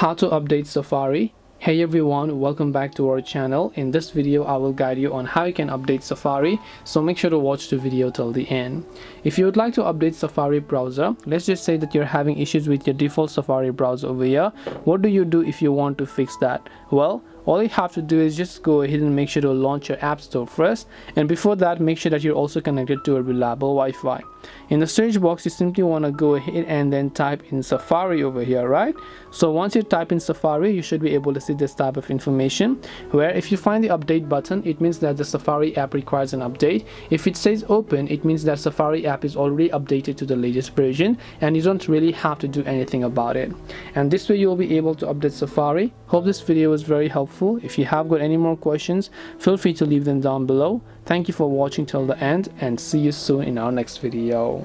How to update Safari. Hey everyone, welcome back to our channel. In this video I will guide you on how you can update Safari, so make sure to watch the video till the end. If you would like to update Safari browser, let's just say that you're having issues with your default Safari browser over here. What do you do if you want to fix that? Well, all you have to do is just go ahead and make sure to launch your app store first, and before that make sure that you're also connected to a reliable Wi-Fi. In the search box you simply want to go ahead and then type in Safari over here, right? So once you type in Safari, you should be able to see this type of information, where if you find the update button, it means that the Safari app requires an update. If it says open, it means that Safari app is already updated to the latest version and you don't really have to do anything about it. And this way you'll be able to update Safari. Hope this video was very helpful. If you have got any more questions, feel free to leave them down below. Thank you for watching till the end, and see you soon in our next video.